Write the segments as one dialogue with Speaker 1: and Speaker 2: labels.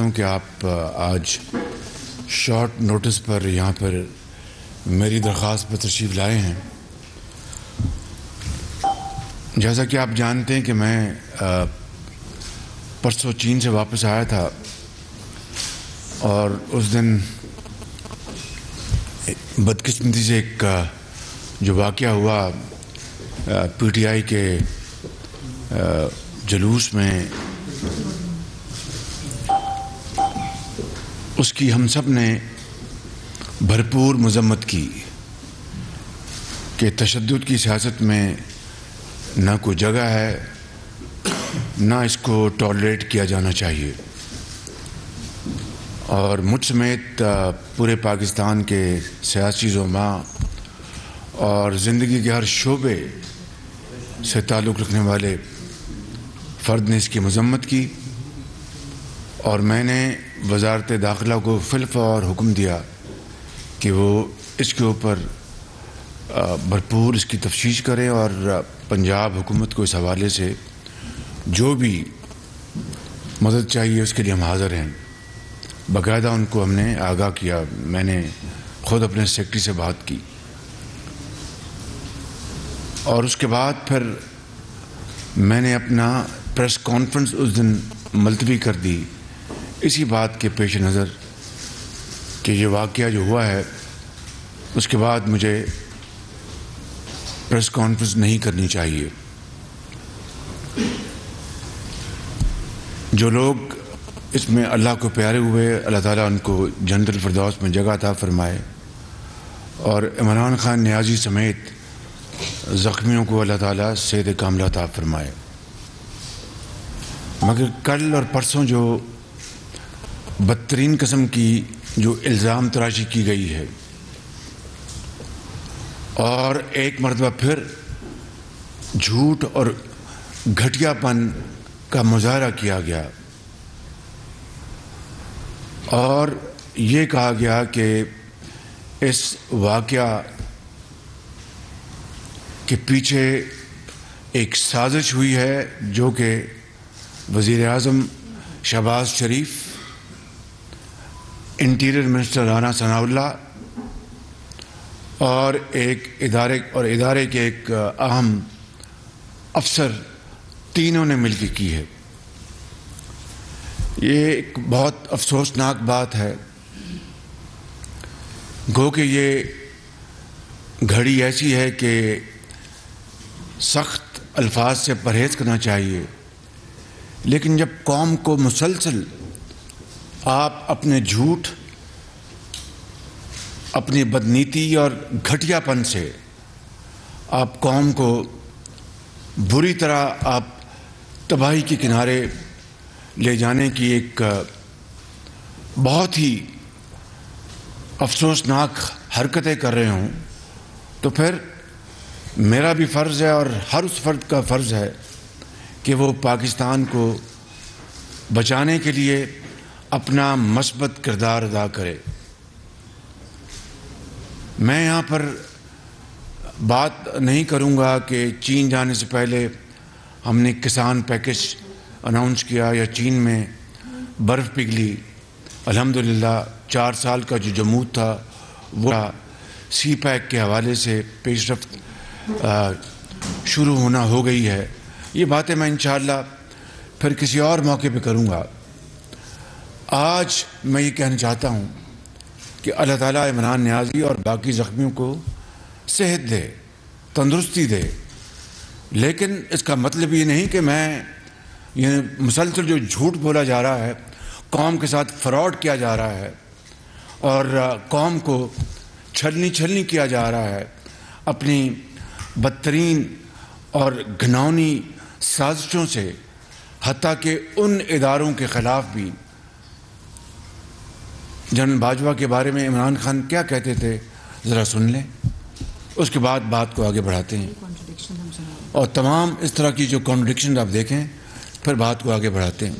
Speaker 1: چاہتا ہوں کہ آپ آج شارٹ نوٹس پر یہاں پر میری درخواست پر تشریف لائے ہیں. جیسا کہ آپ جانتے ہیں کہ میں پرسوں چین سے واپس آیا تھا اور اس دن بدقسمتی سے ایک جو واقعہ ہوا پی ٹی آئی کے جلوس میں، اس کی ہم سب نے بھرپور مذمت کی کہ تشدد کی سیاست میں نہ کوئی جگہ ہے، نہ اس کو ٹالریٹ کیا جانا چاہیے. اور مجھ سمیت پورے پاکستان کے سیاسی زعماء اور زندگی کے ہر شعبے سے تعلق رکھنے والے فرد نے اس کی مذمت کی، اور میں نے وزارت داخلہ کو فی الفور حکم دیا کہ وہ اس کے اوپر بھرپور اس کی تفتیش کرے، اور پنجاب حکومت کو اس حوالے سے جو بھی مدد چاہیے اس کے لیے ہم حاضر ہیں. باقاعدہ ان کو ہم نے آگاہ کیا. میں نے خود اپنے سیکرٹری سے بات کی، اور اس کے بعد پھر میں نے اپنا پریس کانفرنس اس دن ملتوی کر دی اسی بات کے پیش نظر کہ یہ واقعہ جو ہوا ہے اس کے بعد مجھے پریس کانفرنس نہیں کرنی چاہیے. جو لوگ اس میں اللہ کو پیارے ہوئے، اللہ تعالیٰ ان کو جنت الفردوس میں جگہ عطا فرمائے، اور عمران خان نیازی سمیت زخمیوں کو اللہ تعالیٰ صحت کاملہ عطا فرمائے. مگر کل اور پرسوں جو بدترین قسم کی جو الزام تراشی کی گئی ہے، اور ایک مرتبہ پھر جھوٹ اور گھٹیا پن کا مظاہرہ کیا گیا، اور یہ کہا گیا کہ اس واقعہ کے پیچھے ایک سازش ہوئی ہے جو کہ وزیر اعظم شہباز شریف، انٹیریئر منسٹر رانا ثناء اللہ اور ایک ادارے کے ایک اہم افسر، تینوں نے مل کے کی ہے. یہ ایک بہت افسوسناک بات ہے. گو کہ یہ گھڑی ایسی ہے کہ سخت الفاظ سے پرہیز کرنا چاہیے، لیکن جب قوم کو مسلسل آپ اپنے جھوٹ، اپنی بدنیتی اور گھٹیا پن سے آپ قوم کو بری طرح آپ تباہی کے کنارے لے جانے کی ایک بہت ہی افسوسناک حرکتیں کر رہے ہوں، تو پھر میرا بھی فرض ہے اور ہر اس فرد کا فرض ہے کہ وہ پاکستان کو بچانے کے لیے اپنا مثبت کردار ادا کرے. میں یہاں پر بات نہیں کروں گا کہ چین جانے سے پہلے ہم نے کسان پیکج اناؤنس کیا یا چین میں برف پگھلی. الحمدللہ 4 سال کا جو جمود تھا وہ سی پیک کے حوالے سے پیش رفت شروع ہونا ہو گئی ہے. یہ باتیں میں انشاءاللہ پھر کسی اور موقع پہ کروں گا. آج میں یہ کہنا چاہتا ہوں کہ اللہ تعالیٰ عمران نیازی اور باقی زخمیوں کو صحت دے، تندرستی دے، لیکن اس کا مطلب یہ نہیں کہ میں یہ مسلسل جو جھوٹ بولا جا رہا ہے، قوم کے ساتھ فراڈ کیا جا رہا ہے اور قوم کو چھلنی کیا جا رہا ہے اپنی بدترین اور گھناؤنی سازشوں سے، حتیٰ کہ ان اداروں کے خلاف بھی. جنرل باجوہ کے بارے میں عمران خان کیا کہتے تھے ذرا سن لیں، اس کے بعد بات کو آگے بڑھاتے ہیں. اور تمام اس طرح کی جو کانٹرڈکشن آپ دیکھیں پھر بات کو آگے بڑھاتے ہیں.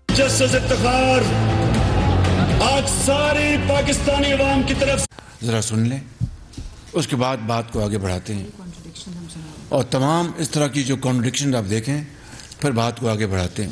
Speaker 2: جسس افتخار آج ساری پاکستانی عوام کی طرف
Speaker 1: ذرا سن لیں، اس کے بعد بات کو آگے بڑھاتے ہیں. اور تمام اس طرح کی جو کانٹرڈکشن آپ دیکھیں پھر بات کو آگے بڑھاتے ہیں.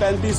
Speaker 3: 35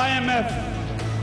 Speaker 3: IMF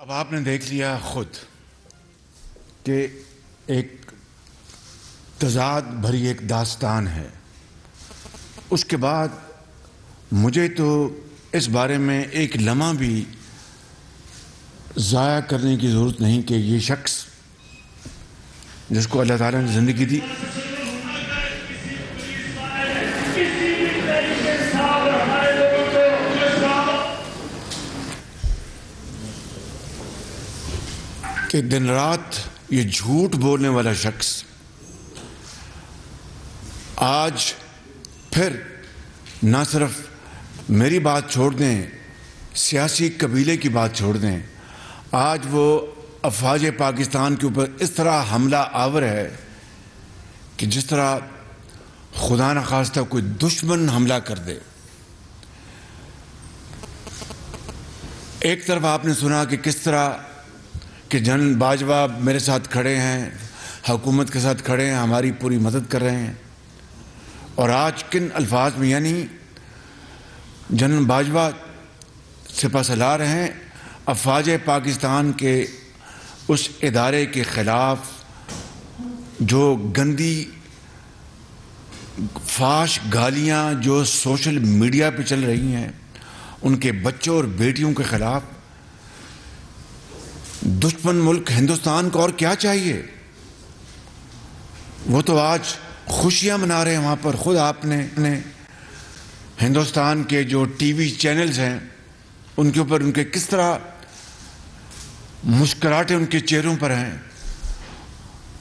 Speaker 1: اب آپ نے دیکھ لیا خود کہ ایک تضاد بھری ایک داستان ہے. اس کے بعد مجھے تو اس بارے میں ایک لمحہ بھی ضائع کرنے کی ضرورت نہیں کہ یہ شخص جس کو اللہ تعالیٰ نے زندگی دی کہ دن رات یہ جھوٹ بولنے والا شخص آج پھر نہ صرف میری بات چھوڑ دیں, سیاسی قبیلے کی بات چھوڑ دیں, آج وہ افواج پاکستان کے اوپر اس طرح حملہ آور ہے کہ جس طرح خدا نخواستہ کوئی دشمن حملہ کر دے. ایک طرف آپ نے سنا کہ کس طرح کہ جنرل باجوہ میرے ساتھ کھڑے ہیں, حکومت کے ساتھ کھڑے ہیں, ہماری پوری مدد کر رہے ہیں, اور آج کن الفاظ میں, یعنی جنرل باجوہ سپہ سالار ہیں, افواج پاکستان کے اس ادارے کے خلاف جو گندی فاش گالیاں جو سوشل میڈیا پہ چل رہی ہیں, ان کے بچوں اور بیٹیوں کے خلاف. دشمن ملک ہندوستان کو اور کیا چاہیے؟ وہ تو آج خوشیاں منا رہے ہیں وہاں پر. خود آپ نے ہندوستان کے جو ٹی وی چینلز ہیں ان کے اوپر ان کے کس طرح مسکراہٹیں ان کے چہروں پر ہیں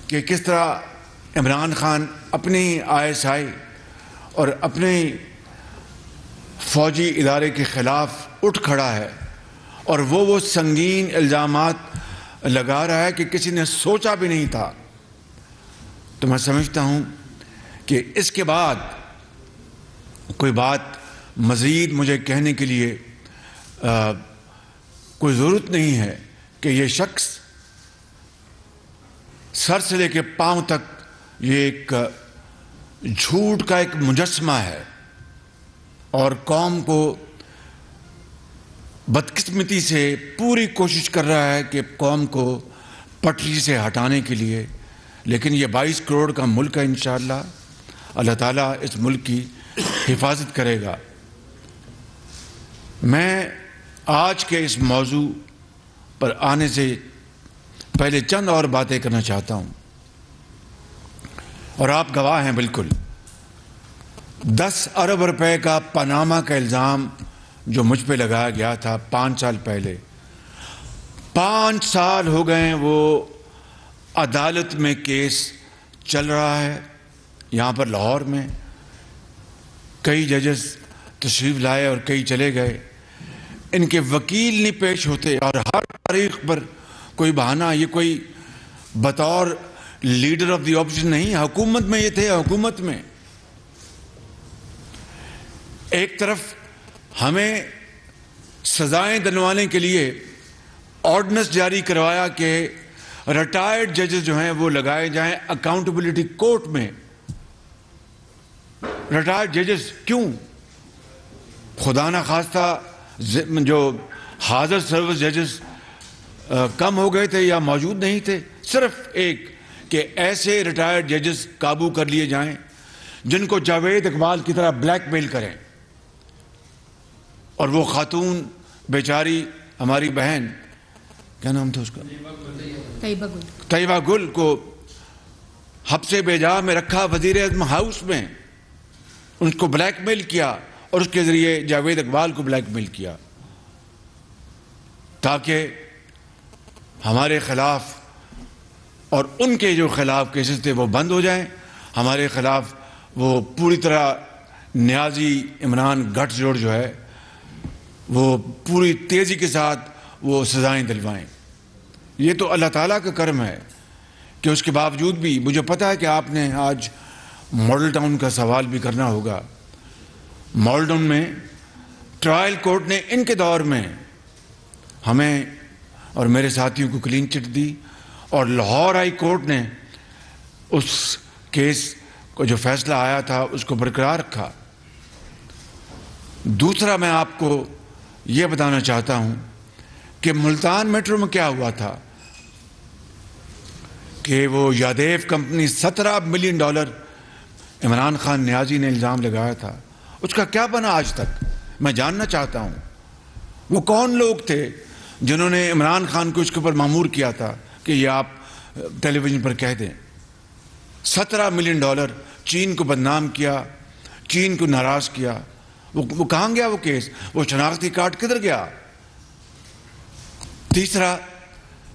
Speaker 1: کہ کس طرح عمران خان اپنی ISI اور اپنے فوجی ادارے کے خلاف اٹھ کھڑا ہے, اور وہ سنگین الزامات لگا رہا ہے کہ کسی نے سوچا بھی نہیں تھا. تو میں سمجھتا ہوں کہ اس کے بعد کوئی بات مزید مجھے کہنے کے لیے کوئی ضرورت نہیں ہے کہ یہ شخص سر سے لے کے پاؤں تک یہ ایک جھوٹ کا ایک مجسمہ ہے, اور قوم کو بدقسمتی سے پوری کوشش کر رہا ہے کہ قوم کو پٹری سے ہٹانے کے لیے. لیکن یہ 22 کروڑ کا ملک ہے, انشاءاللہ اللہ تعالیٰ اس ملک کی حفاظت کرے گا. میں آج کے اس موضوع پر آنے سے پہلے چند اور باتیں کرنا چاہتا ہوں, اور آپ گواہ ہیں بالکل. 10 ارب روپے کا پاناما کا الزام جو مجھ پہ لگایا گیا تھا 5 سال پہلے, 5 سال ہو گئے وہ عدالت میں کیس چل رہا ہے. یہاں پر لاہور میں کئی ججز تشریف لائے اور کئی چلے گئے, ان کے وکیل نہیں پیش ہوتے, اور ہر تاریخ پر کوئی بہانہ. یہ کوئی بطور لیڈر آف دی اپوزیشن نہیں, حکومت میں یہ تھے. حکومت میں ایک طرف ہمیں سزائیں دلوانے کے لیے آرڈیننس جاری کروایا کہ ریٹائرڈ ججز جو ہیں وہ لگائے جائیں اکاؤنٹیبلٹی کورٹ میں. ریٹائرڈ ججز کیوں؟ خدا نخواستہ جو حاضر سروس ججز کم ہو گئے تھے یا موجود نہیں تھے. صرف ایک کہ ایسے ریٹائرڈ ججز قابو کر لیے جائیں جن کو جاوید اقبال کی طرح بلیک میل کریں. اور وہ خاتون بیچاری ہماری بہن, کیا نام تھا اس کا, طیبہ گل کو حبس بیجا میں رکھا وزیر اعظم ہاؤس میں, ان کو بلیک میل کیا اور اس کے ذریعے جاوید اقبال کو بلیک میل کیا تاکہ ہمارے خلاف اور ان کے جو خلاف کیسز تھے وہ بند ہو جائیں. ہمارے خلاف وہ پوری طرح نیازی عمران گٹھ جوڑ جو ہے وہ پوری تیزی کے ساتھ وہ سزائیں دلوائیں. یہ تو اللہ تعالیٰ کا کرم ہے کہ اس کے باوجود بھی مجھے پتا ہے کہ آپ نے آج ماڈل ٹاؤن کا سوال بھی کرنا ہوگا. ماڈل ٹاؤن میں ٹرائل کورٹ نے ان کے دور میں ہمیں اور میرے ساتھیوں کو کلین چٹ دی, اور لاہور ہائی کورٹ نے اس کیس کو جو فیصلہ آیا تھا اس کو برقرار رکھا. دوسرا میں آپ کو یہ بتانا چاہتا ہوں کہ ملتان میٹرو میں کیا ہوا تھا کہ وہ یادیو کمپنی $17 ملین عمران خان نیازی نے الزام لگایا تھا، اس کا کیا بنا آج تک؟ میں جاننا چاہتا ہوں وہ کون لوگ تھے جنہوں نے عمران خان کو اس کے اوپر مامور کیا تھا کہ یہ آپ ٹیلی ویژن پر کہہ دیں۔ $17 ملین چین کو بدنام کیا، چین کو ناراض کیا۔ وہ کہاں گیا وہ کیس؟ وہ شناختی کارڈ کدھر گیا؟ تیسرا،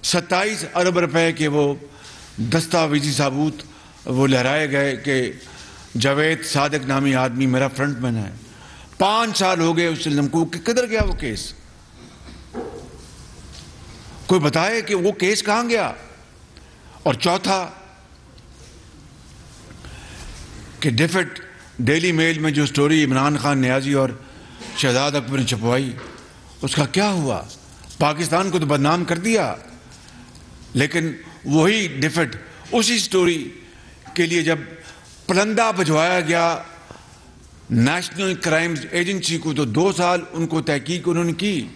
Speaker 1: 27 ارب روپے کے وہ دستاویزی ثبوت وہ لہرائے گئے کہ جاوید صادق نامی آدمی میرا فرنٹ مین ہے۔ 5 سال ہو گئے اس علم کو، کدھر گیا وہ کیس؟ کوئی بتائے کہ وہ کیس کہاں گیا؟ اور چوتھا کہ ڈیلی میل میں جو سٹوری عمران خان نیازی اور شہزاد اکبر نے چھپوائی، اس کا کیا ہوا؟ پاکستان کو تو بدنام کر دیا، لیکن وہی ڈیفٹ اسی سٹوری کے لیے جب پلندہ بھجوایا گیا نیشنل کرائمز ایجنسی کو، تو 2 سال ان کو تحقیق انہوں نے کی۔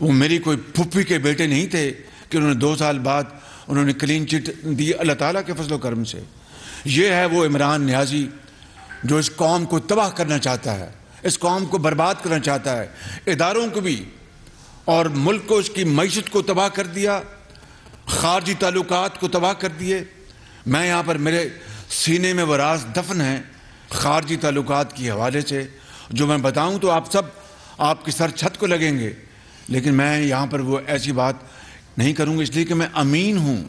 Speaker 1: وہ میری کوئی پھپھی کے بیٹے نہیں تھے کہ انہوں نے 2 سال بعد انہوں نے کلین چٹ دی اللہ تعالیٰ کے فضل و کرم سے۔ یہ ہے وہ عمران نیازی جو اس قوم کو تباہ کرنا چاہتا ہے، اس قوم کو برباد کرنا چاہتا ہے، اداروں کو بھی، اور ملک کو، اس کی معیشت کو تباہ کر دیا، خارجی تعلقات کو تباہ کر دیے۔ میں یہاں پر میرے سینے میں وہ راز دفن ہیں خارجی تعلقات کے حوالے سے، جو میں بتاؤں تو آپ سب آپ کے سر چھت کو لگیں گے، لیکن میں یہاں پر وہ ایسی بات نہیں کروں گا، اس لیے کہ میں امین ہوں،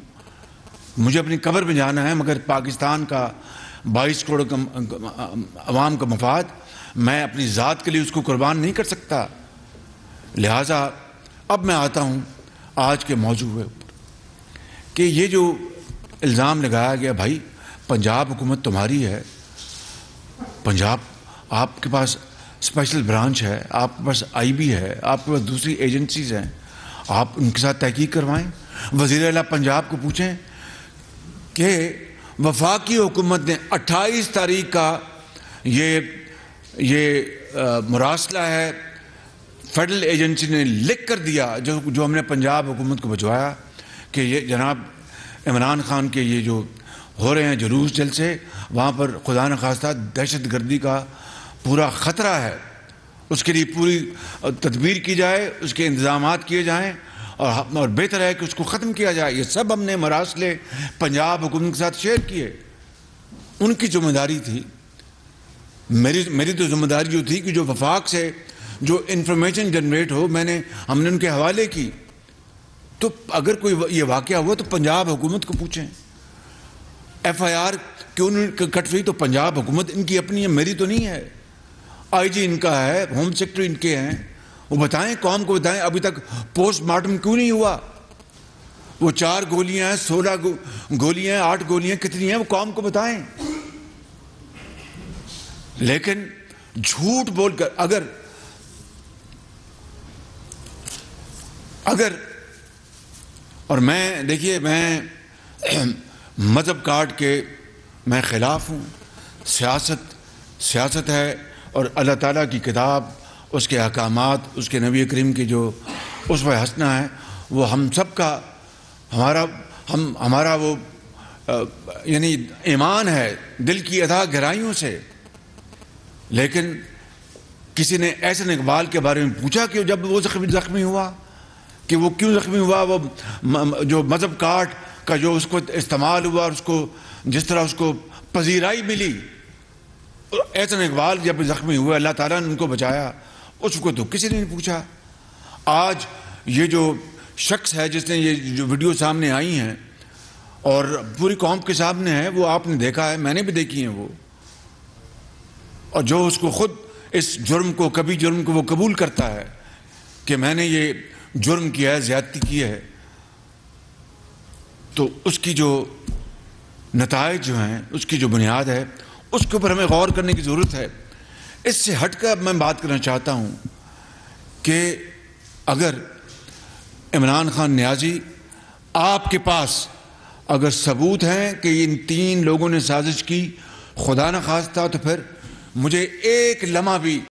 Speaker 1: مجھے اپنی قبر میں جانا ہے، مگر پاکستان کا 22 کروڑ عوام کا مفاد میں اپنی ذات کے لیے اس کو قربان نہیں کر سکتا۔ لہٰذا اب میں آتا ہوں آج کے موضوع پر کہ یہ جو الزام لگایا گیا، بھائی پنجاب حکومت تمہاری ہے، پنجاب آپ کے پاس اسپیشل برانچ ہے، آپ کے پاس IB ہے، آپ کے پاس دوسری ایجنسیز ہیں، آپ ان کے ساتھ تحقیق کروائیں۔ وزیر اعلیٰ پنجاب کو پوچھیں کہ وفاقی حکومت نے 28 تاریخ کا یہ مراسلہ ہے، فیڈرل ایجنسی نے لکھ کر دیا، جو ہم نے پنجاب حکومت کو بھجوایا کہ یہ جناب عمران خان کے یہ جو ہو رہے ہیں جلوس جلسے، وہاں پر خدا نخواستہ دہشت گردی کا پورا خطرہ ہے، اس کے لیے پوری تدبیر کی جائے، اس کے انتظامات کیے جائیں، اور بہتر ہے کہ اس کو ختم کیا جائے۔ یہ سب ہم نے مراسلے پنجاب حکومت کے ساتھ شیئر کیے۔ ان کی ذمہ داری تھی، میری تو ذمہ داری جو تھی کہ جو وفاق سے جو انفارمیشن جنریٹ ہو ہم نے ان کے حوالے کی۔ تو اگر کوئی یہ واقعہ ہوا تو پنجاب حکومت کو پوچھیں، FIR کیوں نہیں کٹ ہوئی؟ تو پنجاب حکومت ان کی اپنی ہے، میری تو نہیں ہے۔ IG ان کا ہے، ہوم سیکرٹری ان کے ہیں، وہ بتائیں، قوم کو بتائیں ابھی تک پوسٹ مارٹم کیوں نہیں ہوا؟ وہ 4 گولیاں ہیں، 16 گولیاں ہیں، 8 گولیاں کتنی ہیں، وہ قوم کو بتائیں۔ لیکن جھوٹ بول کر اگر اور میں دیکھیے، میں مذہب کارڈ کے میں خلاف ہوں، سیاست ہے، اور اللہ تعالیٰ کی کتاب، اس کے احکامات، اس کے نبی کریم کی جو اسوہ حسنہ ہے، وہ ہم سب کا ہمارا وہ یعنی ایمان ہے دل کی اتھاہ گہرائیوں سے۔ لیکن کسی نے احسن اقبال کے بارے میں پوچھا کہ جب وہ زخمی ہوا کہ وہ کیوں زخمی ہوا؟ وہ جو مذہب کارڈ کا جو اس کو استعمال ہوا اور اس کو جس طرح اس کو پذیرائی ملی، احسن اقبال جب زخمی ہوئے اللہ تعالیٰ نے ان کو بچایا، اس کو تو کسی نے نہیں پوچھا۔ آج یہ جو شخص ہے جس نے یہ جو ویڈیو سامنے آئی ہیں اور پوری قوم کے سامنے ہے، وہ آپ نے دیکھا ہے، میں نے بھی دیکھی ہیں وہ، اور جو اس کو خود اس جرم کو وہ قبول کرتا ہے کہ میں نے یہ جرم کیا ہے، زیادتی کی ہے، تو اس کی جو نتائج جو ہیں، اس کی جو بنیاد ہے، اس کے اوپر ہمیں غور کرنے کی ضرورت ہے۔ اس سے ہٹ کر میں بات کرنا چاہتا ہوں کہ اگر عمران خان نیازی، آپ کے پاس اگر ثبوت ہیں کہ ان 3 لوگوں نے سازش کی، خدا نخواستہ، تو پھر مجھے ایک لمحہ بھی